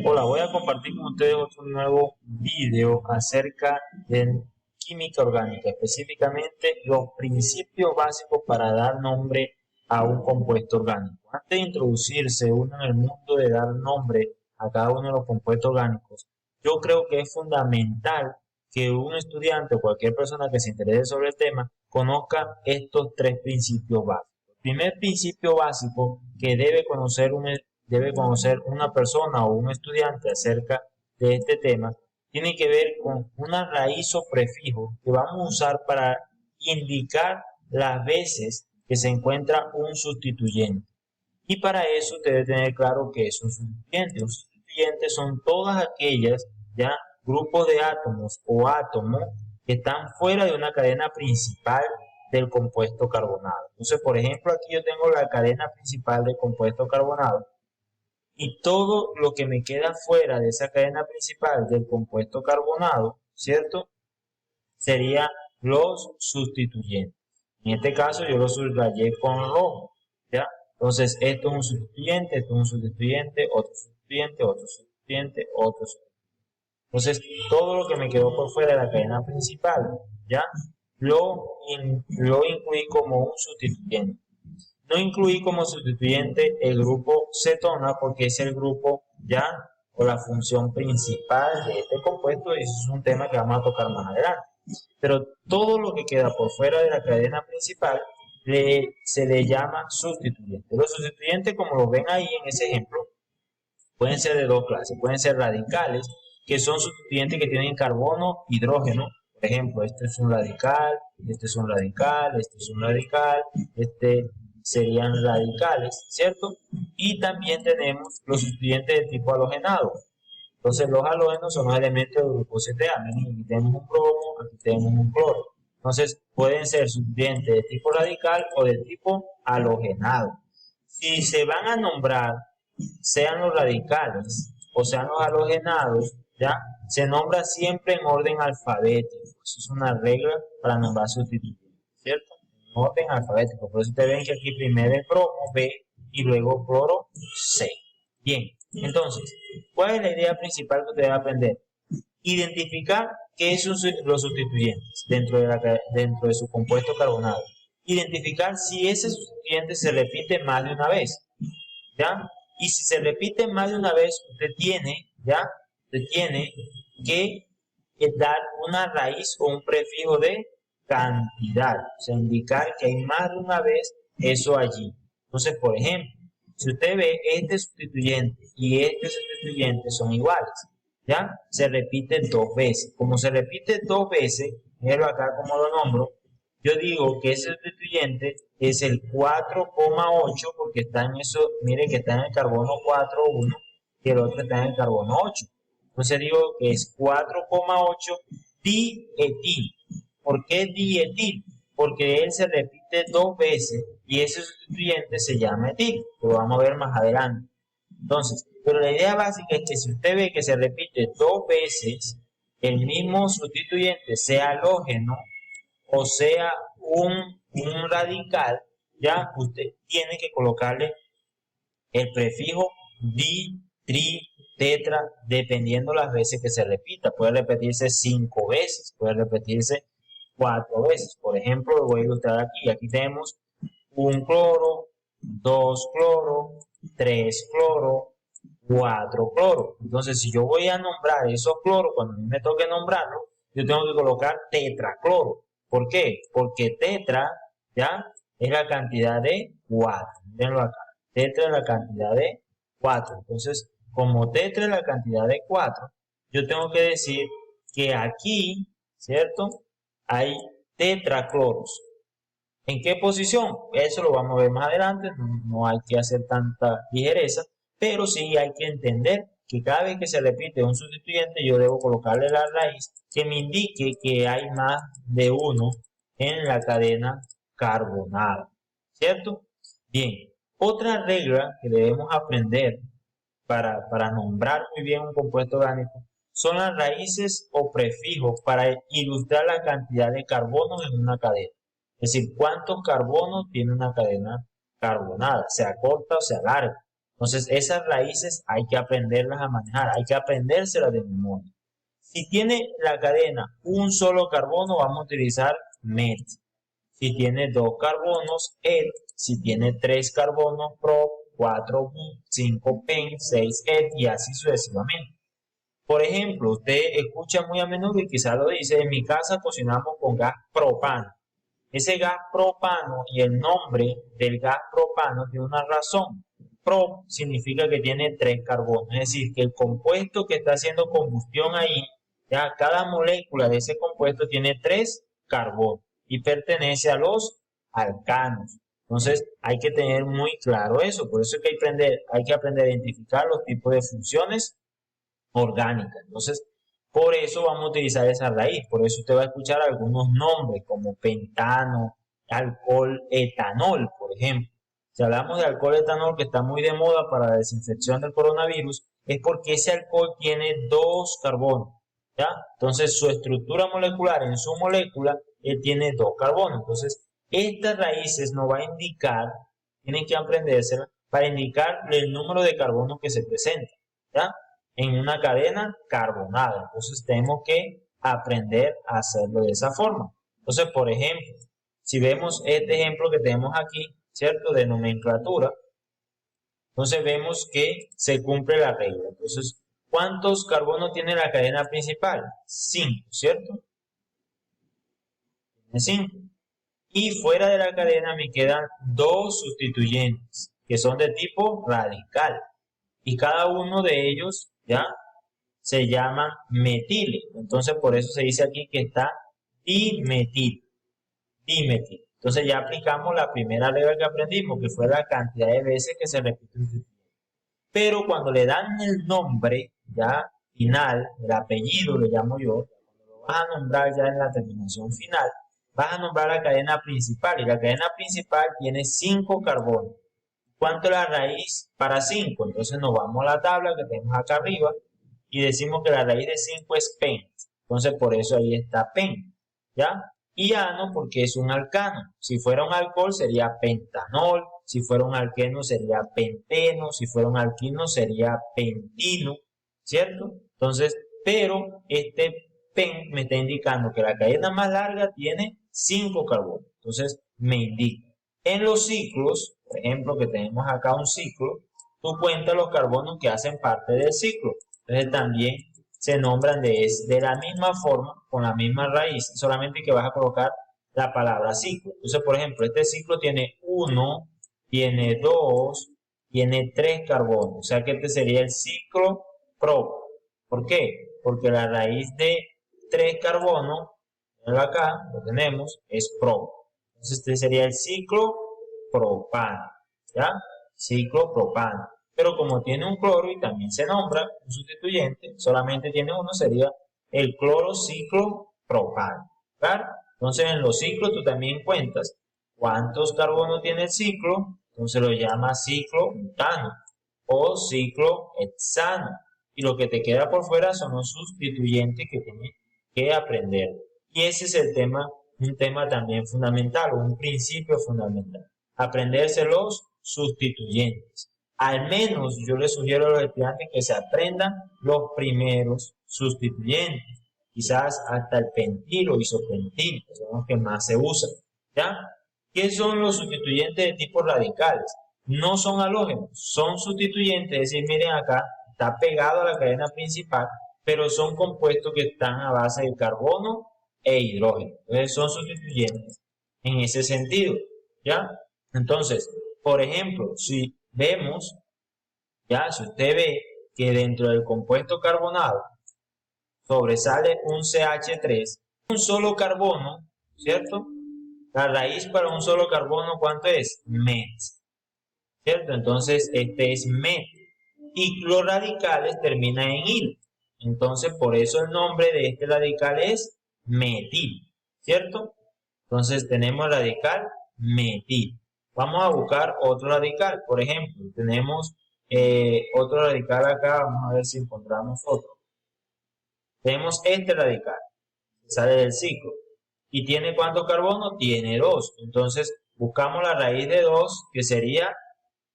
Hola, voy a compartir con ustedes otro nuevo video acerca de química orgánica, específicamente los principios básicos para dar nombre a un compuesto orgánico. Antes de introducirse uno en el mundo de dar nombre a cada uno de los compuestos orgánicos, yo creo que es fundamental que un estudiante o cualquier persona que se interese sobre el tema conozca estos tres principios básicos. El primer principio básico que debe conocer una persona o un estudiante acerca de este tema, tiene que ver con una raíz o prefijo que vamos a usar para indicar las veces que se encuentra un sustituyente. Y para eso debe tener claro que es un sustituyente. Un sustituyente son todas aquellas grupos de átomos o átomos que están fuera de una cadena principal del compuesto carbonado. Entonces, por ejemplo, aquí yo tengo la cadena principal del compuesto carbonado. Y todo lo que me queda fuera de esa cadena principal del compuesto carbonado, ¿cierto? Serían los sustituyentes. En este caso yo lo subrayé con rojo, ¿ya? Entonces esto es un sustituyente, esto es un sustituyente, otro sustituyente, otro sustituyente, otro sustituyente. Entonces todo lo que me quedó por fuera de la cadena principal, ¿ya? Lo incluí como un sustituyente. No incluí como sustituyente el grupo cetona porque es el grupo o la función principal de este compuesto y eso es un tema que vamos a tocar más adelante. Pero todo lo que queda por fuera de la cadena principal se le llama sustituyente. Los sustituyentes, como lo ven ahí en ese ejemplo, pueden ser de dos clases. Pueden ser radicales, que son sustituyentes que tienen carbono, hidrógeno. Por ejemplo, este es un radical, este es un radical, este es un radical, este serían radicales, ¿cierto? Y también tenemos los sustituyentes de tipo halogenado. Entonces los halógenos son los elementos del grupo CTA. Miren, aquí tenemos un bromo, aquí tenemos un cloro. Entonces pueden ser sustituyentes de tipo radical o de tipo halogenado. Si se van a nombrar, sean los radicales o sean los halogenados, se nombra siempre en orden alfabético. Eso es una regla para nombrar sustituyentes, ¿cierto? En orden alfabético. Por eso ustedes ven que aquí primero el bromo, B, y luego cloro, C. Bien, entonces, ¿cuál es la idea principal que ustedes van a aprender? Identificar qué son los sustituyentes dentro de su compuesto carbonado. Identificar si ese sustituyente se repite más de una vez, ¿ya? Y si se repite más de una vez, usted tiene que dar una raíz o un prefijo de cantidad, o sea, indicar que hay más de una vez eso allí. Entonces, por ejemplo, si usted ve este sustituyente y este sustituyente son iguales, se repite dos veces. Como se repite dos veces, míralo acá como lo nombro, yo digo que ese sustituyente es el 4,8 porque está en eso, mire que está en el carbono 4,1 y el otro está en el carbono 8. Entonces digo que es 4,8 dietil. ¿Por qué dietil? Porque él se repite dos veces y ese sustituyente se llama etil, lo vamos a ver más adelante. Entonces, pero la idea básica es que si usted ve que se repite dos veces el mismo sustituyente, sea halógeno o sea un radical, usted tiene que colocarle el prefijo di, tri, tetra, dependiendo las veces que se repita. Puede repetirse 5 veces, puede repetirse 4 veces. Por ejemplo, lo voy a ilustrar aquí. Aquí tenemos un cloro, 2 cloro, 3 cloro, 4 cloro. Entonces, si yo voy a nombrar esos cloros, cuando a mí me toque nombrarlo, yo tengo que colocar tetracloro. ¿Por qué? Porque tetra, es la cantidad de 4. Mirenlo acá. Tetra es la cantidad de 4. Entonces, como tetra es la cantidad de 4, yo tengo que decir que aquí, ¿cierto? Hay tetracloros. ¿En qué posición? Eso lo vamos a ver más adelante, no hay que hacer tanta ligereza, pero sí hay que entender que cada vez que se repite un sustituyente yo debo colocarle la raíz que me indique que hay más de uno en la cadena carbonada, ¿cierto? Bien, otra regla que debemos aprender para nombrar muy bien un compuesto orgánico son las raíces o prefijos para ilustrar la cantidad de carbonos en una cadena. Es decir, cuántos carbonos tiene una cadena carbonada, sea corta o sea larga. Entonces, esas raíces hay que aprenderlas a manejar, hay que aprendérselas de memoria. Si tiene la cadena un solo carbono, vamos a utilizar met. Si tiene dos carbonos, et. Si tiene tres carbonos, prop, 4 bu, 5 pen, 6 et y así sucesivamente. Por ejemplo, usted escucha muy a menudo y quizá lo dice, en mi casa cocinamos con gas propano. Ese gas propano y el nombre del gas propano tiene una razón. Prop significa que tiene tres carbonos, es decir, que el compuesto que está haciendo combustión ahí, ya cada molécula de ese compuesto tiene tres carbonos y pertenece a los alcanos. Entonces hay que tener muy claro eso, por eso hay que aprender a identificar los tipos de funciones orgánicas. Entonces, por eso vamos a utilizar esa raíz. Por eso usted va a escuchar algunos nombres como pentano, alcohol etanol, por ejemplo. Si hablamos de alcohol etanol, que está muy de moda para la desinfección del coronavirus, es porque ese alcohol tiene dos carbonos, ¿ya? Entonces, su estructura molecular en su molécula tiene dos carbonos. Entonces, estas raíces nos va a indicar, tienen que aprendérselas, para indicar el número de carbonos que se presenta, ¿ya? En una cadena carbonada. Entonces tenemos que aprender a hacerlo de esa forma. Entonces, por ejemplo, si vemos este ejemplo que tenemos aquí, ¿cierto? De nomenclatura, entonces vemos que se cumple la regla. Entonces, ¿cuántos carbonos tiene la cadena principal? 5, ¿cierto? Tiene 5. Y fuera de la cadena me quedan dos sustituyentes, que son de tipo radical. Y cada uno de ellos, ¿ya? Se llama metil. Entonces, por eso se dice aquí que está dimetil. Dimetil. Entonces, ya aplicamos la primera regla que aprendimos, que fue la cantidad de veces que se repite un sustituyente. Pero cuando le dan el nombre, ya final, el apellido, le llamo yo, cuando lo vas a nombrar ya en la terminación final, vas a nombrar la cadena principal. Y la cadena principal tiene 5 carbonos. ¿Cuánto es la raíz para 5? Entonces nos vamos a la tabla que tenemos acá arriba y decimos que la raíz de 5 es pen. Entonces por eso ahí está pen, ¿ya? Y ano porque es un alcano. Si fuera un alcohol sería pentanol, si fuera un alqueno sería penteno, si fuera un alquino sería pentino, ¿cierto? Entonces, pero este pen me está indicando que la cadena más larga tiene 5 carbonos. Entonces me indica. En los ciclos, por ejemplo, que tenemos acá un ciclo, tú cuentas los carbonos que hacen parte del ciclo. Entonces también se nombran de la misma forma, con la misma raíz, solamente que vas a colocar la palabra ciclo. Entonces, por ejemplo, este ciclo tiene 1, tiene 2, tiene 3 carbonos. O sea que este sería el ciclo prop. ¿Por qué? Porque la raíz de 3 carbonos, acá lo tenemos, es prop. Entonces este sería el ciclo propano, ¿ya? Ciclo propano. Pero como tiene un cloro y también se nombra un sustituyente, solamente tiene uno, sería el clorociclo propano, ¿claro? Entonces en los ciclos tú también cuentas cuántos carbonos tiene el ciclo, entonces lo llamas ciclo butano o ciclo hexano. Y lo que te queda por fuera son los sustituyentes que tienes que aprender. Y ese es el tema, un tema también fundamental, o un principio fundamental. Aprenderse los sustituyentes. Al menos yo les sugiero a los estudiantes que se aprendan los primeros sustituyentes. Quizás hasta el pentil o isopentil, que son los que más se usan. ¿Ya? ¿Qué son los sustituyentes de tipo radicales? No son halógenos, son sustituyentes, es decir, miren acá, está pegado a la cadena principal, pero son compuestos que están a base de carbono e hidrógeno. Entonces son sustituyentes en ese sentido, ¿ya? Entonces, por ejemplo, si vemos, ya, si usted ve que dentro del compuesto carbonado sobresale un CH3, un solo carbono, ¿cierto? La raíz para un solo carbono, ¿cuánto es? Met, ¿cierto? Entonces, este es met. Y los radicales terminan en il. Entonces, por eso el nombre de este radical es metil, ¿cierto? Entonces, tenemos radical metil. Vamos a buscar otro radical. Por ejemplo, tenemos otro radical acá. Vamos a ver si encontramos otro. Tenemos este radical. Sale del ciclo. ¿Y tiene cuántos carbonos? Tiene 2. Entonces, buscamos la raíz de 2, que sería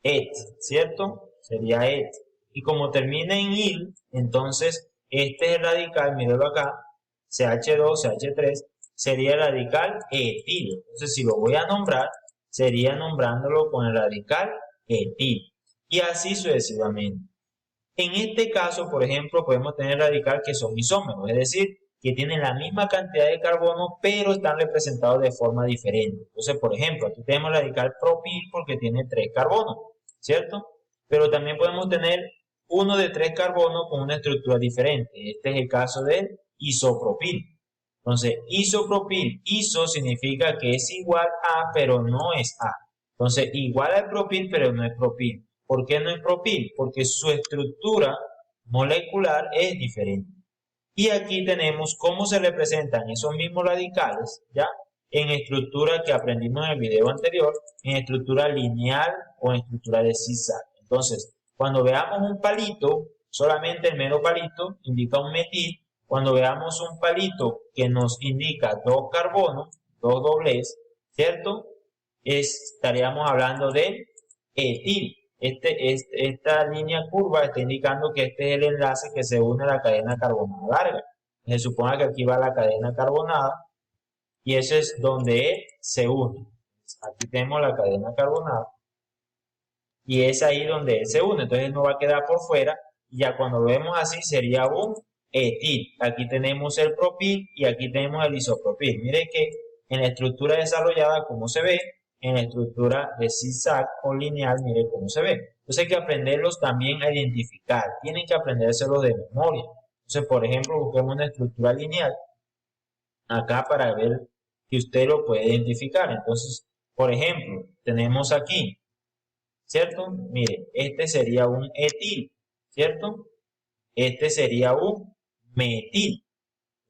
et, ¿cierto? Sería este. Y como termina en il, entonces este es el radical, míralo acá, CH2, CH3, sería el radical etil. Entonces si lo voy a nombrar, sería nombrándolo con el radical etil. Y así sucesivamente. En este caso, por ejemplo, podemos tener radicales que son isómeros, es decir, que tienen la misma cantidad de carbono, pero están representados de forma diferente. Entonces, por ejemplo, aquí tenemos el radical propil porque tiene 3 carbonos, ¿cierto? Pero también podemos tener uno de 3 carbonos con una estructura diferente. Este es el caso del isopropil. Entonces, isopropil, iso significa que es igual a, pero no es a. Entonces, igual al propil, pero no es propil. ¿Por qué no es propil? Porque su estructura molecular es diferente. Y aquí tenemos cómo se representan esos mismos radicales, ¿ya? En estructura que aprendimos en el video anterior, en estructura lineal o en estructura de zigzag. Entonces, cuando veamos un palito, solamente el mero palito indica un metil. Cuando veamos un palito que nos indica 2 carbonos, 2 dobles, ¿cierto? Estaríamos hablando del etil. Esta línea curva está indicando que este es el enlace que se une a la cadena carbonada larga. Se supone que aquí va la cadena carbonada y eso es donde él se une. Aquí tenemos la cadena carbonada y es ahí donde él se une. Entonces no va a quedar por fuera y ya cuando lo vemos así sería un etil. Aquí tenemos el propil y aquí tenemos el isopropil. Mire que en la estructura desarrollada, como se ve, en la estructura de zigzag o lineal, mire cómo se ve. Entonces hay que aprenderlos también a identificar. Tienen que aprendérselos de memoria. Entonces, por ejemplo, busquemos una estructura lineal acá para ver que usted lo puede identificar. Entonces, por ejemplo, tenemos aquí, ¿cierto? Mire, este sería un etil, ¿cierto? Este sería un metil.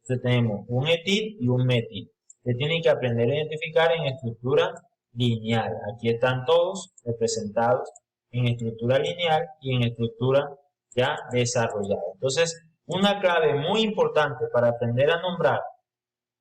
Entonces tenemos un etil y un metil. Usted tiene que aprender a identificar en estructura lineal. Aquí están todos representados en estructura lineal y en estructura ya desarrollada. Entonces, una clave muy importante para aprender a nombrar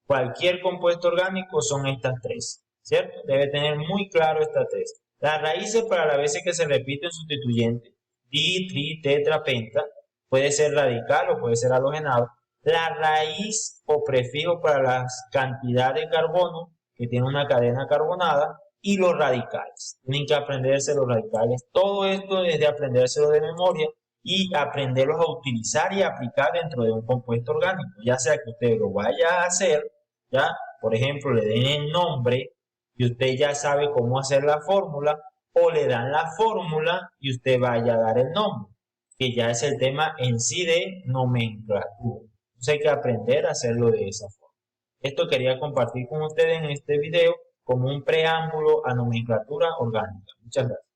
cualquier compuesto orgánico son estas 3, ¿cierto? Debe tener muy claro estas 3. Las raíces para las veces que se repiten sustituyentes, di, tri, tetra, penta, puede ser radical o puede ser halogenado. La raíz o prefijo para las cantidades de carbono que tiene una cadena carbonada y los radicales. Tienen que aprenderse los radicales. Todo esto es de aprendérselo de memoria y aprenderlos a utilizar y aplicar dentro de un compuesto orgánico. Ya sea que usted lo vaya a hacer, ya, por ejemplo, le den el nombre y usted ya sabe cómo hacer la fórmula, o le dan la fórmula y usted vaya a dar el nombre, que ya es el tema en sí de nomenclatura. Entonces hay que aprender a hacerlo de esa forma. Esto quería compartir con ustedes en este video como un preámbulo a nomenclatura orgánica. Muchas gracias.